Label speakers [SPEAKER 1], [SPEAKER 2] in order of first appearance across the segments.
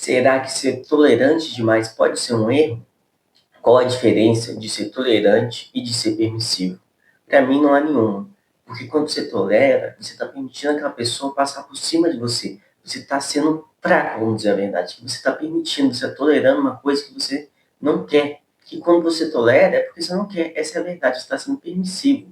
[SPEAKER 1] Será que ser tolerante demais pode ser um erro? Qual a diferença de ser tolerante e de ser permissivo? Para mim não há nenhuma. Porque quando você tolera, você está permitindo aquela pessoa passar por cima de você. Você está sendo fraco, vamos dizer a verdade. Você está permitindo, você está tolerando uma coisa que você não quer. Que quando você tolera é porque você não quer. Essa é a verdade, você está sendo permissivo.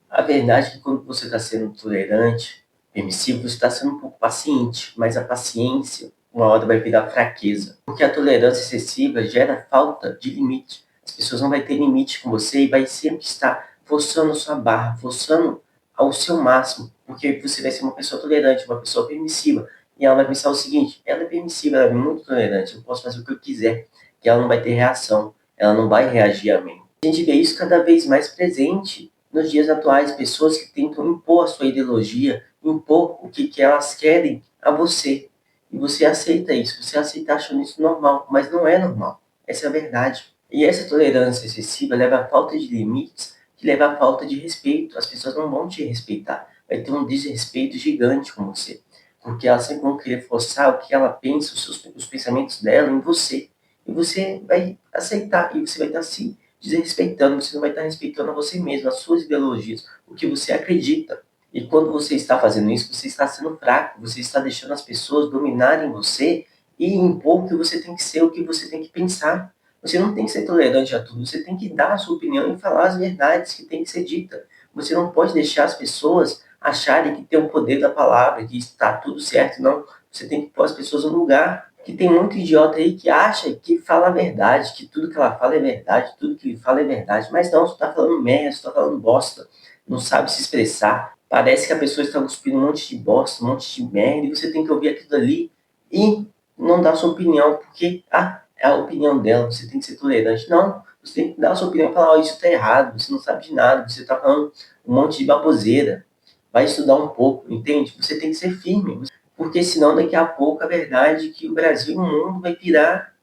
[SPEAKER 1] A verdade é que quando você está sendo tolerante, permissivo, você está sendo um pouco paciente, mas a paciência, uma hora vai virar fraqueza. Porque a tolerância excessiva gera falta de limite. As pessoas não vão ter limite com você e vai sempre estar forçando a sua barra, forçando ao seu máximo, porque você vai ser uma pessoa tolerante, uma pessoa permissiva. E ela vai pensar o seguinte, ela é permissiva, ela é muito tolerante, eu posso fazer o que eu quiser, que ela não vai ter reação, ela não vai reagir a mim. A gente vê isso cada vez mais presente nos dias atuais, pessoas que tentam impor a sua ideologia, impor o que elas querem a você. E você aceita isso, você aceita achando isso normal, mas não é normal. Essa é a verdade. E essa tolerância excessiva leva à falta de limites, que leva à falta de respeito. As pessoas não vão te respeitar. Vai ter um desrespeito gigante com você. Porque elas sempre vão querer forçar o que ela pensa, os pensamentos dela em você. E você vai aceitar, e você vai estar se desrespeitando, você não vai estar respeitando a você mesmo, as suas ideologias, o que você acredita. E quando você está fazendo isso, você está sendo fraco, você está deixando as pessoas dominarem você e impor o que você tem que ser, o que você tem que pensar. Você não tem que ser tolerante a tudo, você tem que dar a sua opinião e falar as verdades que tem que ser dita. Você não pode deixar as pessoas acharem que tem o poder da palavra, que está tudo certo, não. Você tem que pôr as pessoas no lugar. Que tem muito idiota aí que acha que fala a verdade, que tudo que ela fala é verdade, tudo que ele fala é verdade. Mas não, você está falando merda, você está falando bosta, não sabe se expressar. Parece que a pessoa está cuspindo um monte de bosta, um monte de merda, e você tem que ouvir aquilo ali e não dar sua opinião, porque é a opinião dela, você tem que ser tolerante. Não, você tem que dar a sua opinião e falar, isso está errado, você não sabe de nada, você está falando um monte de baboseira. Vai estudar um pouco, entende? Você tem que ser firme, porque senão daqui a pouco a verdade é que o Brasil e o mundo vai virar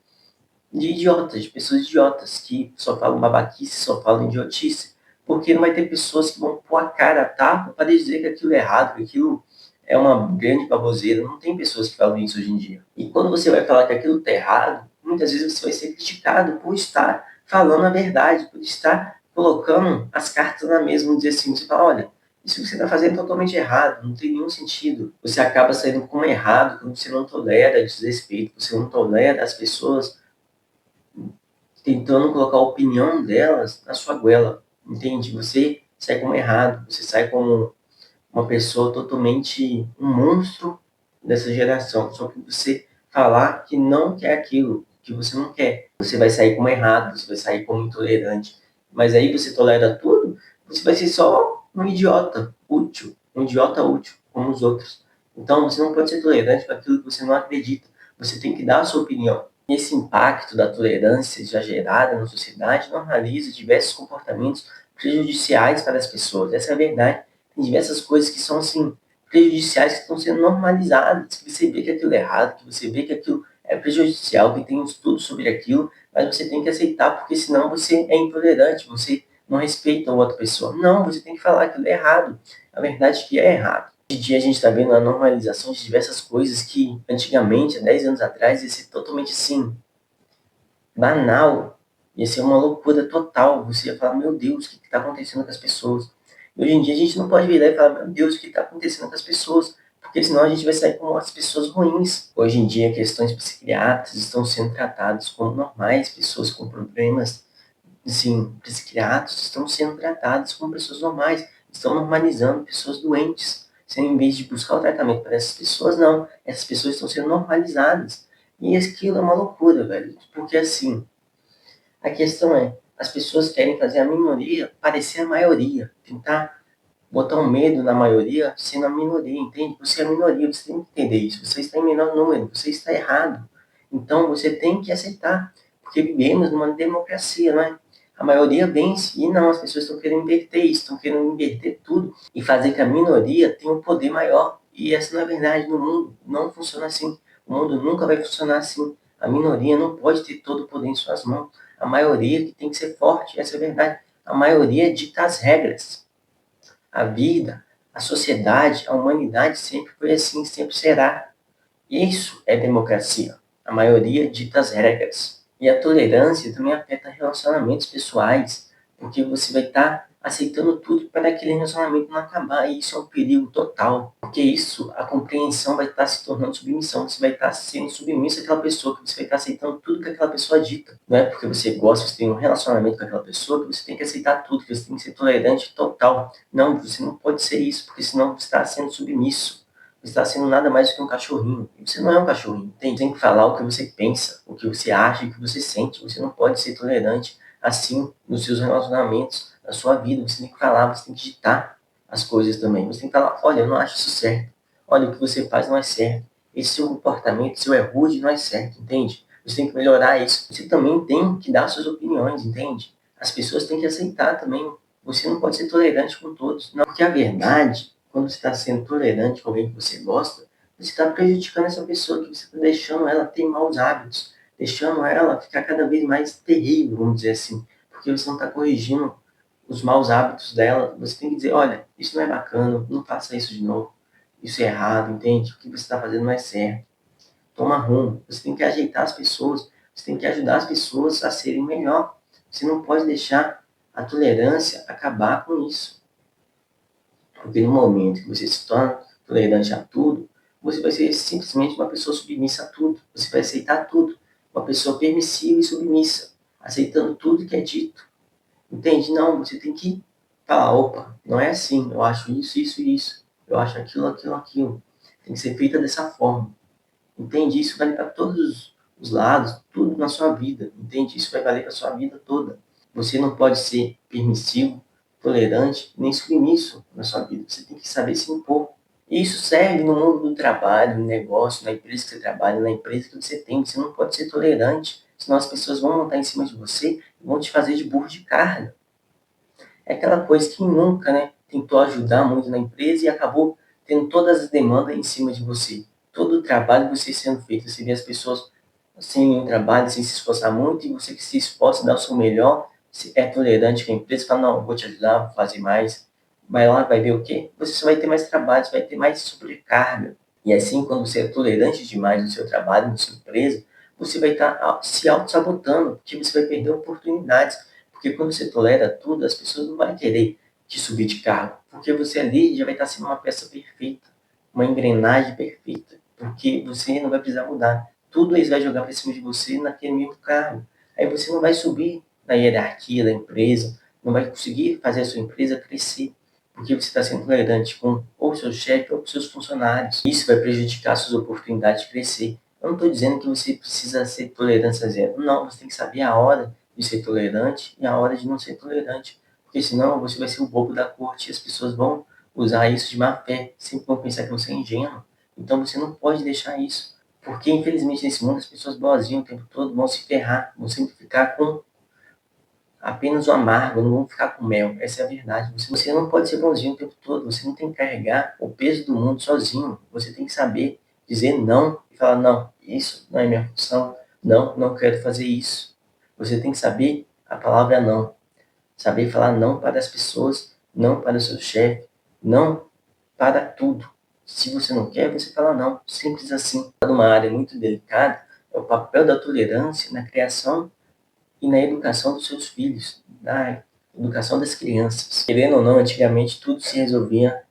[SPEAKER 1] de idiotas, de pessoas idiotas, que só falam babaquice, só falam idiotice, porque não vai ter pessoas que vão pôr a cara a tapa para dizer que aquilo é errado, que aquilo é uma grande baboseira. Não tem pessoas que falam isso hoje em dia. E quando você vai falar que aquilo está errado, muitas vezes você vai ser criticado por estar falando a verdade, por estar colocando as cartas na mesa, vamos dizer assim, você fala, olha, isso que você está fazendo é totalmente errado, não tem nenhum sentido. Você acaba saindo como errado quando você não tolera desrespeito, você não tolera as pessoas tentando colocar a opinião delas na sua goela, entende? Você sai como errado, você sai como uma pessoa totalmente um monstro dessa geração, só que você falar que não quer aquilo, que você não quer. Você vai sair como errado, você vai sair como intolerante, mas aí você tolera tudo, você vai ser só um idiota útil, como os outros. Então você não pode ser tolerante para aquilo que você não acredita, você tem que dar a sua opinião. Esse impacto da tolerância exagerada na sociedade normaliza diversos comportamentos prejudiciais para as pessoas. Essa é a verdade. Tem diversas coisas que são assim prejudiciais que estão sendo normalizadas, que você vê que aquilo é errado, que você vê que aquilo é prejudicial, que tem um estudo sobre aquilo, mas você tem que aceitar, porque senão você é intolerante, você não respeita a outra pessoa. Não, você tem que falar que aquilo é errado. A verdade é que é errado. Hoje em dia a gente está vendo a normalização de diversas coisas que antigamente, há 10 anos atrás, ia ser totalmente assim, banal. Ia ser uma loucura total. Você ia falar, meu Deus, o que está acontecendo com as pessoas? E hoje em dia a gente não pode virar e falar, meu Deus, o que está acontecendo com as pessoas? Porque senão a gente vai sair como as pessoas ruins. Hoje em dia questões psiquiátricas estão sendo tratadas como normais, pessoas com problemas assim, psiquiátricos estão sendo tratadas como pessoas normais, estão normalizando pessoas doentes. Sem, em vez de buscar o tratamento para essas pessoas, não. Essas pessoas estão sendo normalizadas. E aquilo é uma loucura, velho. Porque assim, a questão é, as pessoas querem fazer a minoria parecer a maioria. Tentar botar um medo na maioria sendo a minoria, entende? Você é a minoria, você tem que entender isso. Você está em menor número, você está errado. Então você tem que aceitar. Porque vivemos numa democracia, não é? A maioria vence e não, as pessoas estão querendo inverter isso, estão querendo inverter tudo e fazer que a minoria tenha um poder maior. E essa não é verdade no mundo, não funciona assim. O mundo nunca vai funcionar assim. A minoria não pode ter todo o poder em suas mãos. A maioria que tem que ser forte, essa é a verdade. A maioria dita as regras. A vida, a sociedade, a humanidade sempre foi assim, sempre será. Isso é democracia. A maioria dita as regras. E a tolerância também afeta relacionamentos pessoais, porque você vai estar aceitando tudo para aquele relacionamento não acabar, e isso é um perigo total, porque isso, a compreensão vai estar se tornando submissão, você vai estar sendo submisso àquela pessoa, que você vai estar aceitando tudo que aquela pessoa dita. Não é porque você gosta, você tem um relacionamento com aquela pessoa, que você tem que aceitar tudo, que você tem que ser tolerante total. Não, você não pode ser isso, porque senão você está sendo submisso. Você está sendo nada mais do que um cachorrinho. E você não é um cachorrinho, entende? Você tem que falar o que você pensa, o que você acha e o que você sente. Você não pode ser tolerante assim nos seus relacionamentos, na sua vida. Você tem que falar, você tem que ditar as coisas também. Você tem que falar, olha, eu não acho isso certo. Olha, o que você faz não é certo. Esse seu comportamento, seu é rude, não é certo, entende? Você tem que melhorar isso. Você também tem que dar suas opiniões, entende? As pessoas têm que aceitar também. Você não pode ser tolerante com todos. Não, porque a verdade, quando você está sendo tolerante com alguém que você gosta, você está prejudicando essa pessoa, que você está deixando ela ter maus hábitos, deixando ela ficar cada vez mais terrível, vamos dizer assim, porque você não está corrigindo os maus hábitos dela. Você tem que dizer, olha, isso não é bacana, não faça isso de novo, isso é errado, entende? O que você está fazendo não é certo. Toma rumo. Você tem que ajeitar as pessoas, você tem que ajudar as pessoas a serem melhor. Você não pode deixar a tolerância acabar com isso. Porque no momento que você se torna tolerante a tudo, você vai ser simplesmente uma pessoa submissa a tudo. Você vai aceitar tudo. Uma pessoa permissiva e submissa, aceitando tudo que é dito. Entende? Não, você tem que falar, opa, não é assim. Eu acho isso, isso e isso. Eu acho aquilo, aquilo, aquilo. Tem que ser feita dessa forma. Entende? Isso vale para todos os lados, tudo na sua vida. Entende? Isso vai valer para a sua vida toda. Você não pode ser permissivo, tolerante, nem submisso na sua vida. Você tem que saber se impor. E isso serve no mundo do trabalho, no negócio, na empresa que você trabalha, na empresa que você tem. Você não pode ser tolerante, senão as pessoas vão montar em cima de você e vão te fazer de burro de carga. É aquela coisa que nunca, né, tentou ajudar muito na empresa e acabou tendo todas as demandas em cima de você. Todo o trabalho você sendo feito. Você vê as pessoas sem nenhum trabalho, sem se esforçar muito, e você que se esforça, dá o seu melhor, se é tolerante com a empresa, fala, não, vou te ajudar, vou fazer mais. Vai lá, vai ver o quê? Você só vai ter mais trabalho, você vai ter mais sobrecarga. E assim, quando você é tolerante demais no seu trabalho, na sua empresa, você vai estar se auto-sabotando, porque você vai perder oportunidades. Porque quando você tolera tudo, as pessoas não vão querer te subir de cargo. Porque você ali já vai estar sendo uma peça perfeita, uma engrenagem perfeita. Porque você não vai precisar mudar. Tudo eles vão jogar para cima de você naquele mesmo cargo. Aí você não vai subir na hierarquia da empresa, não vai conseguir fazer a sua empresa crescer. Porque você está sendo tolerante com ou seu chefe ou com seus funcionários. Isso vai prejudicar suas oportunidades de crescer. Eu não estou dizendo que você precisa ser tolerância zero. Não, você tem que saber a hora de ser tolerante e a hora de não ser tolerante. Porque senão você vai ser o bobo da corte e as pessoas vão usar isso de má fé. Sempre vão pensar que você é ingênuo. Então você não pode deixar isso. Porque infelizmente nesse mundo as pessoas boazinhas o tempo todo vão se ferrar. Vão sempre ficar com apenas o amargo, não vão ficar com mel. Essa é a verdade. Você não pode ser bonzinho o tempo todo. Você não tem que carregar o peso do mundo sozinho. Você tem que saber dizer não e falar, não, isso não é minha função. Não, não quero fazer isso. Você tem que saber a palavra não. Saber falar não para as pessoas, não para o seu chefe, não para tudo. Se você não quer, você fala não. Simples assim. Numa área muito delicada, é o papel da tolerância na criação e na educação dos seus filhos, na educação das crianças. Querendo ou não, antigamente tudo se resolvia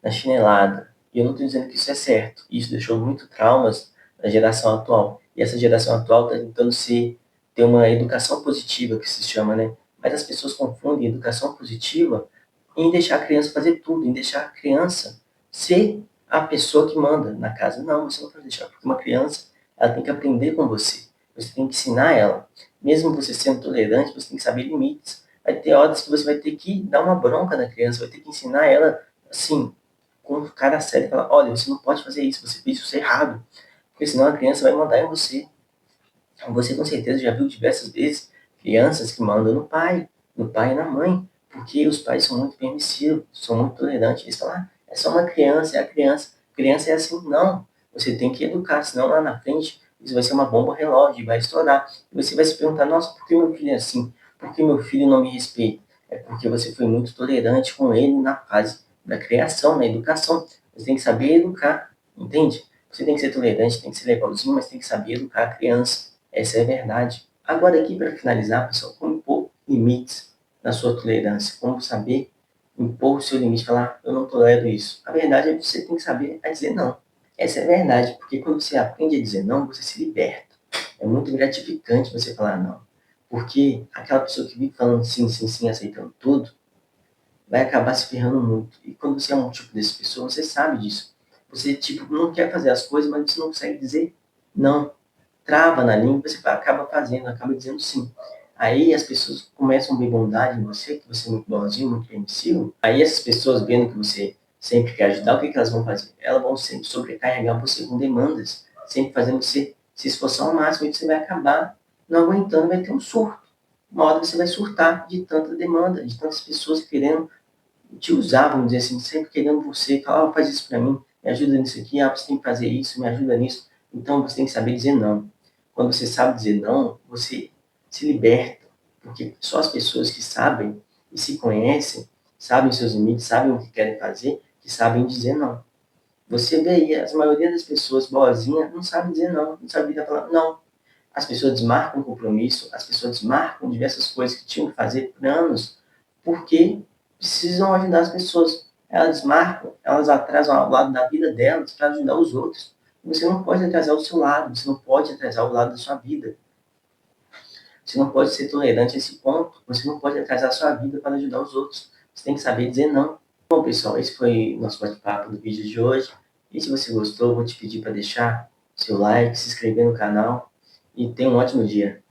[SPEAKER 1] na chinelada. E eu não estou dizendo que isso é certo. Isso deixou muito traumas na geração atual. E essa geração atual está tentando ter uma educação positiva, que se chama, né? Mas as pessoas confundem educação positiva em deixar a criança fazer tudo, em deixar a criança ser a pessoa que manda na casa. Não, você não pode deixar, porque uma criança, ela tem que aprender com você. Você tem que ensinar ela. Mesmo você sendo tolerante, você tem que saber limites. Vai ter horas que você vai ter que dar uma bronca na criança, vai ter que ensinar ela, assim, com um cara sério, e falar, olha, você não pode fazer isso, você fez isso errado. Porque senão a criança vai mandar em você. Você com certeza já viu diversas vezes crianças que mandam no pai e na mãe, porque os pais são muito permissivos, são muito tolerantes. Eles falam, é só uma criança, é a criança. Criança é assim, não. Você tem que educar, senão lá na frente isso vai ser uma bomba relógio, vai estourar. E você vai se perguntar, nossa, por que meu filho é assim? Por que meu filho não me respeita? É porque você foi muito tolerante com ele na fase da criação, na educação. Você tem que saber educar, entende? Você tem que ser tolerante, tem que ser legalzinho, mas tem que saber educar a criança. Essa é a verdade. Agora aqui, para finalizar, pessoal, como impor limites na sua tolerância? Como saber impor o seu limite? Falar, eu não tolero isso. A verdade é que você tem que saber a dizer não. Essa é a verdade, porque quando você aprende a dizer não, você se liberta. É muito gratificante você falar não. Porque aquela pessoa que vive falando sim, sim, sim, aceitando tudo, vai acabar se ferrando muito. E quando você é um tipo dessa pessoa, você sabe disso. Você, tipo, não quer fazer as coisas, mas você não consegue dizer não. Trava na língua, você acaba fazendo, acaba dizendo sim. Aí as pessoas começam a ver bondade em você, que você é muito bonzinho, muito permissivo. Aí essas pessoas, vendo que você sempre quer ajudar, o que elas vão fazer? Elas vão sempre sobrecarregar você com demandas, sempre fazendo você se esforçar ao máximo, e você vai acabar não aguentando, vai ter um surto. Uma hora você vai surtar de tanta demanda, de tantas pessoas querendo te usar, vamos dizer assim, sempre querendo você, falar, oh, faz isso para mim, me ajuda nisso aqui, ah, você tem que fazer isso, me ajuda nisso. Então você tem que saber dizer não. Quando você sabe dizer não, você se liberta, porque só as pessoas que sabem e se conhecem, sabem seus limites, sabem o que querem fazer, que sabem dizer não. Você vê aí, a maioria das pessoas boazinhas não sabe dizer não, não sabe falar não. As pessoas desmarcam compromisso, as pessoas desmarcam diversas coisas que tinham que fazer por anos, porque precisam ajudar as pessoas. Elas desmarcam, elas atrasam ao lado da vida delas para ajudar os outros. Você não pode atrasar o seu lado, você não pode atrasar o lado da sua vida. Você não pode ser tolerante a esse ponto, você não pode atrasar a sua vida para ajudar os outros. Você tem que saber dizer não. Bom, pessoal, esse foi o nosso bate-papo do vídeo de hoje. E se você gostou, vou te pedir para deixar seu like, se inscrever no canal e tenha um ótimo dia.